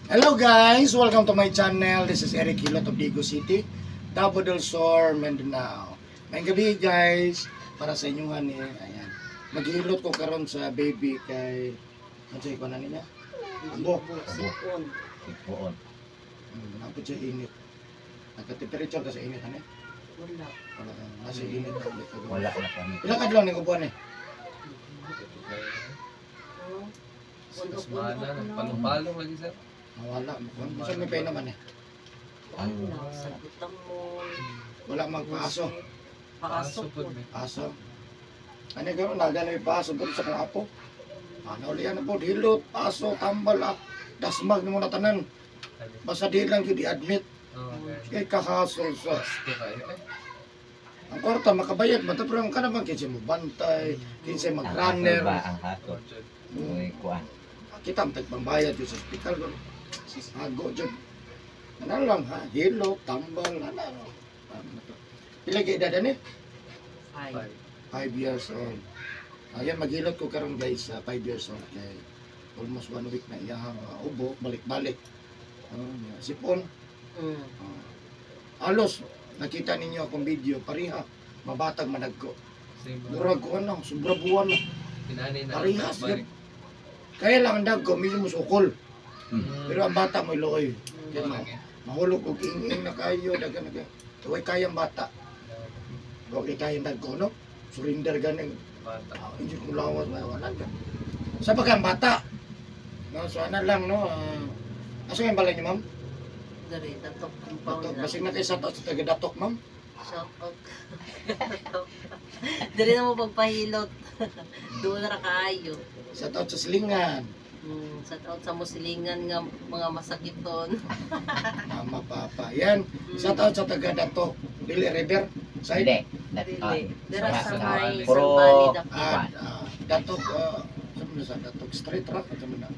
Hello guys, welcome to my channel. This is Eric Hilot of Digo City, Davao del Sur, Mindanao. May gabi guys, para sa inyo ni ayan. Maghilot ko karon sa baby kay ano ko na niya? Umbo. Sipon. Napod siya init. Nagka-temperature ka sa init ano? Wala. Wala ka. Nasa init ka. Wala na kami. Ilang kadlaw ni ubuan eh? Semana, palong-palong lagi sir. Wala. Kasi may pay naman eh. Ano, sagutan mo. Wala magpaaso. Paasok po. Aso. Ano gano'n, nagano yung paso doon sa kong apo. Ano ulit yan po, hilot, paso, tambal, dasmag na muna tanan. Basta di lang yun i-admit. Kaya kakasol sa. Ang kwarta, makabayad, matapurang ka naman, kinsa mo bantay, kinsa mag-runner. Ang hakot. May kuan. Kita ang tagpambayad yun sa hospital. Hago dyan. Ano lang ha, hilot, tambal, ano. Pilagi edad ni? 5 years old. Ayan, maghilot ko karon guys, 5 years old. Kay almost 1 week na iyahang ubo, balik-balik. Sipon. Alos, nakita ninyo akong video, pariha, mabatag managko. Murag ko ano, sobra buwan na. Parihas yun. Kaya lang ang dagko, mismo sukol. Pero ang bata mo iloy. Kaya mahulog og inging na kayo, dagan na kayo. Huwag kayang bata. Huwag kayang dagko, no? Surrender ganing. Hindi ko lawas, wala ka. Sa pagkang bata. No, so ano lang, no? Asa yung balay niyo, ma'am? Dari, datok compound Datok, na. basig na kayo sa taga-datok, ma'am? Shout out. Dari na mo pagpahilot. Doon na kaayo. Sa taot sa silingan. Shout out sa musilingan nga mga masakiton. Mama, papa. Yan. Sa taot sa taga-datok. Dili River. Side. Dili. Dara sa may Puro- Sambali Dapiwan. Datok, saan mo sa datok? Street rock?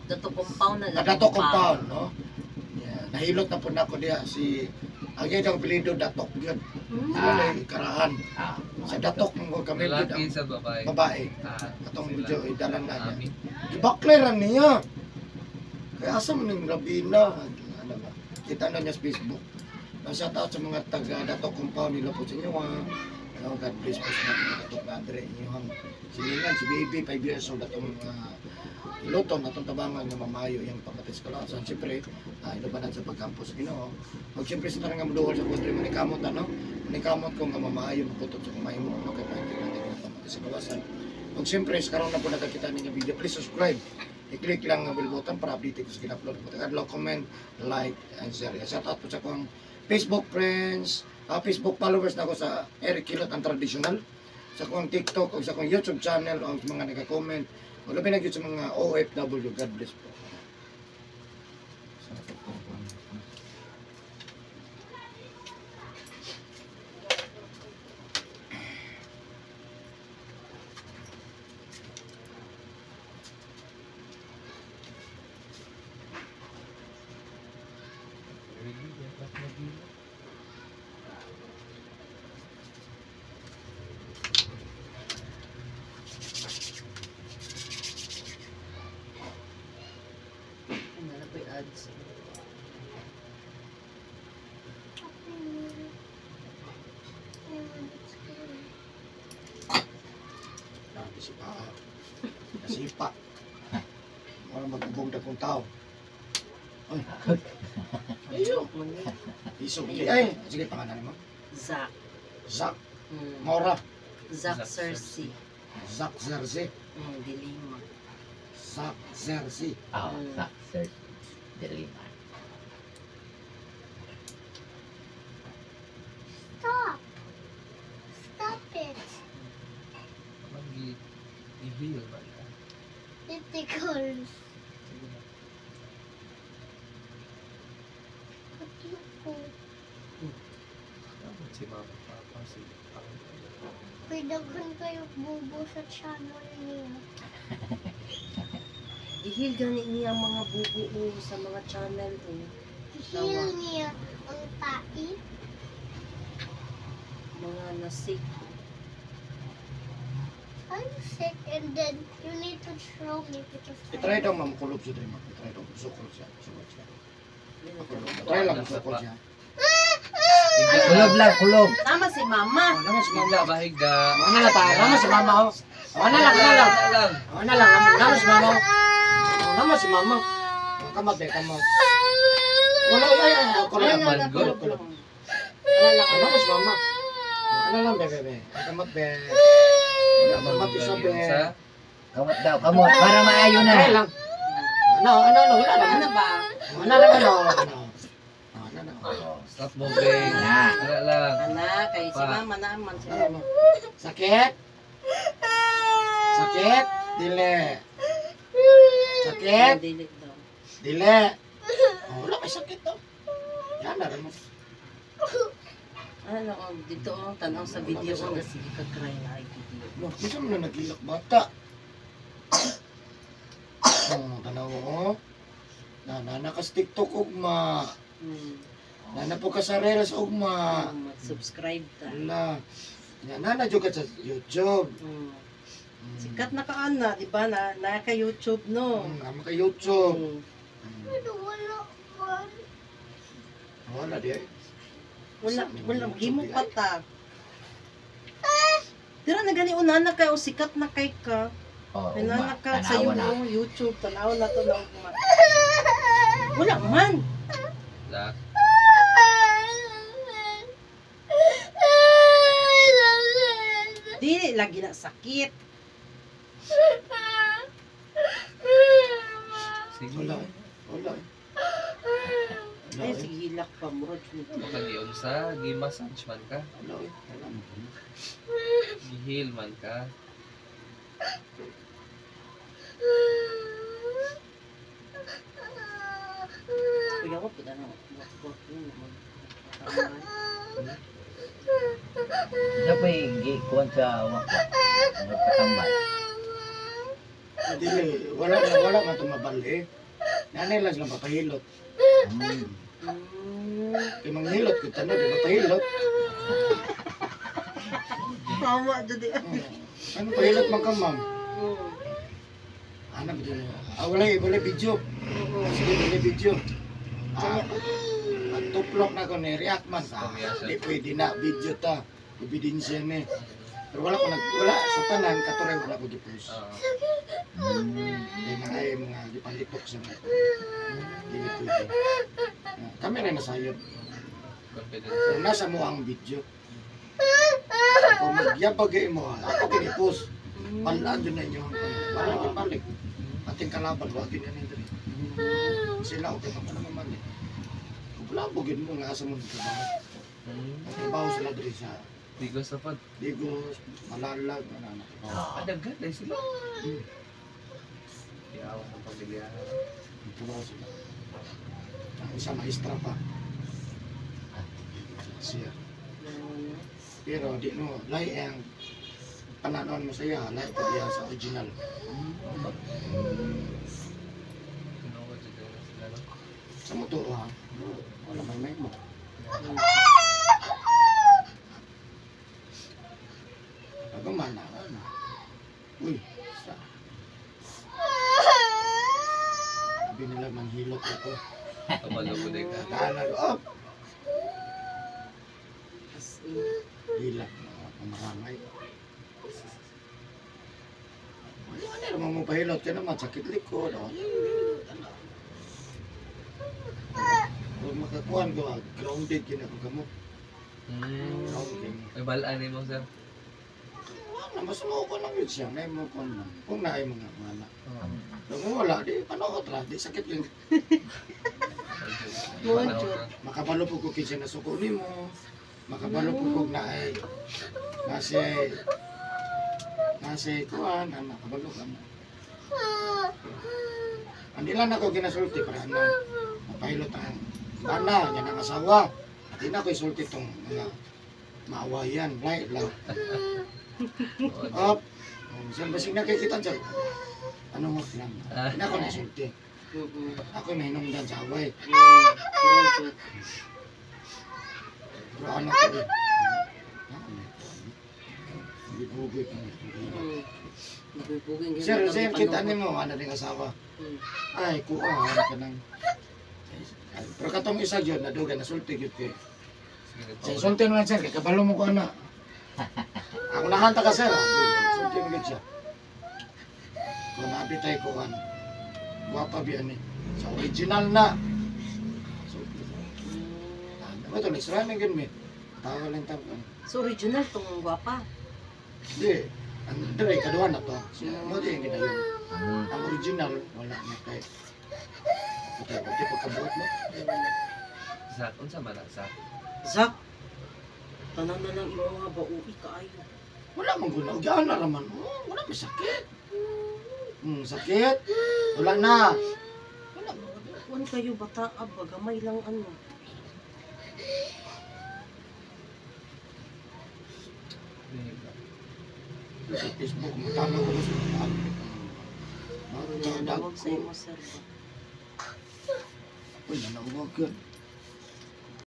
Datok compound na. Datok compound, no? Yeah. Nahilot na po na ako diya si Agay daw pilido datok yun. Ano na karahan. Sa datok mo kami Lalaki dito sa babae. babae. Ah, Atong sila. video idalan na niya. Amin. Gibakleran niya. Kaya asa man ning Rabina, ano ba? Kita na niya sa Facebook. Nasa taot sa mga taga datok compound nila po sa inyo. God bless po sa mga datok na Andre. Inyong silingan, si baby, 5 years old atong iluton, atong tabangan nga mamayo yung pamatis kalasan. Siyempre, inubanan sa pagkampus. Huwag siyempre sa tarang nga maduhol sa country, manikamot ano? Manikamot ko nga mamayo, maputot sa kumain mo, no? Kaya pahintay natin yung pamatis kalasan. Huwag siyempre, karoon na po nakakita ninyo video. Please subscribe. I-click lang ang bell button para update ko sa kinupload ko. Tagad comment, like, and share. Shout out po sa akong Facebook friends, Facebook followers na ako sa Eric Hilot ang traditional. Sa akong TikTok o sa akong YouTube channel o sa mga nagka-comment. Wala pinag sa mga OFW. God bless po. Ano po yung ads? Sipa. Nasipa. Wala mag-ubong na kong tao. Ay. Iyo. Isog. Ay. Sige, pangalan mo. Zach. Zach. Mora. Zach Cersei. Zach Zersey. Dilima. Zach Zersey. Sa search. Dilima. Stop! Stop it! I-heal ba? It tickles. Sige na. Dapat si mama papa si Pwedaghan kayo bubo sa channel niya. Ihil gani niya ang mga bubuo sa mga channel eh. Heal niya ang tai. Mga nasik. I'm sick and then you need to throw me because I-try daw mamukulog siya din. I-try daw. Sukol siya. Sukol siya. Try lang sukol siya. Kulog lang, kulog. Tama si mama. Oh, naman si mama. Higda ba higda? Ano na tayo? Naman si mama. Oh. Ano lang, ano lang. Ano lang. Naman si mama. Naman si mama. Kamat eh, kamat. Wala, ay. Kulog. Mango. Kulog. Wala lang. Naman si mama. Ano lang, bebe. Kamat, bebe. Kamat isa, bebe. Kamot daw, kamot. Para maayo na. Try lang. Wala lang. Ano ba? Ano lang, ano. Stop moving. Wala lang. Anak, kay si mama naman siya. Sakit? Sakit? Dili. Sakit? Dilit daw. Dili. Oh, wala may sakit daw. Yan na rin mo. Ano ko, dito ang tanaw sa video ko na sige ka-cry na ay video. No, isa mo na nagilak bata. Tanaw ko. Nanakas TikTok ugma. Nana po ka sa Reels ugma. Mag-subscribe ta. Nana juga sa YouTube. Sikat na ka ana, di ba? Na ka YouTube no. Nama ka YouTube. wala man. Wala di. Wala gimo pa ta. Dira na gani una kay o sikat na kay ka. Oh, Nana ka sa tanawa na. YouTube, tanaw na to na ugma. Wala man. Lak. Dili lagi na sakit. Sige. Wala. Wala. Ay sige hilak pa murag nito. Pag-iom sa, gi-massage man ka. Wala. Wala. Gi-heal man ka. Kuya ko pud ano. Dapat gikuan sa wako. Magpatambal. Dili. Wala nga tumabali. Nanay lang lang papahilot. Kaya manghilot kita na, di ba pahilot? Tama jadi. Ano pahilot man ka, ma'am? Ano ba dito? Wala video. Sige, wala video. Tuplok na ko ni react man. Di pwede na video ta. Ebidensya ni. Pero wala sa tanan, katuray wala ko di-post. May mga dipalitok sa mga. Hindi pwede. Kami na nasayod. Confidence. Pero nasa mo ang video. Kung magyabagay mo, ako kinipost. Palaan dyan na inyo. Parang yung balik. Ating kalaban, wagin yan nito. Sila, okay pa naman mali. Kung palabogin mo, nga asa mo ng trabaho. Trabaho sila dito sa Digos na pod. Digos, Malalag, ano. Adagad ay sila. Iyawan ng pamilya. Trabaho sila. Ang isa maestra pa. Siya. Pero di no, lahi ang pananon mo saya, lahi pa diya sa original. Tinawag dito na sila. No? Sa motor ha, wala may mo. Ako man na. Uy, sa. Sabi nila manghilot ako. Tumalo ko din ka. Tahanan ko, oh, As in, hilak na pamarangay. Ano naman mo pahilot ka naman, sakit likod. Kung makakuhan ko, grounded kina ko gamot. Grounded. May balaan mo sir. Wala, mas mo ko lang yun siya. May mo ko lang. Kung naay mga mana. Kung wala, di paano ko tra? Di sakit yun. Makabalo po ko kinsa na suko ni mo. Makabalo po ko naay. Nasi kuhan, makabalo ka mo. Hindi lang ako ginasulti para ano. Mapahilot ang bana, yan ang asawa. Hindi na ako isulti itong mga maawayan. Right lang. Up. Saan ba siya nakikita dyan? Ano mo lang? Hindi ako naisulti. Ako may hinungdan sa away. Pero ano ko eh. Bugay ka. Buging Sir, kita mo, ano din asawa. Ay, kuha, ano ka nang. Pero katong isa yun, naduga, nasulti yun kay. Sa isulti naman sir, kay kabalo mo ko na. Ako nahanta ka sir, sulti mo siya. Kung naabitay ko kan, guwapa biyan eh. Sa original na. Sulti sa. Ano ito, next round again me. Tawa lang tawa. So original tong gwapa. Hindi, ang dere, kaduhan na to. So, mo di yung ginayon. Ang original, wala na kay. Pati pagkabuot mo. Sak, unsa man ang sak? Zak. Tanan na lang imo nga bauwi kaayo. Wala mong guna. Ugyaan na naman. Oh, wala may sakit. Sakit. Wala na. Wala mo. Kuan kayo bata bagamay lang ano. Sa Facebook, matama ko sa mga Tawag sa imo sir. Uy, nanawag yun.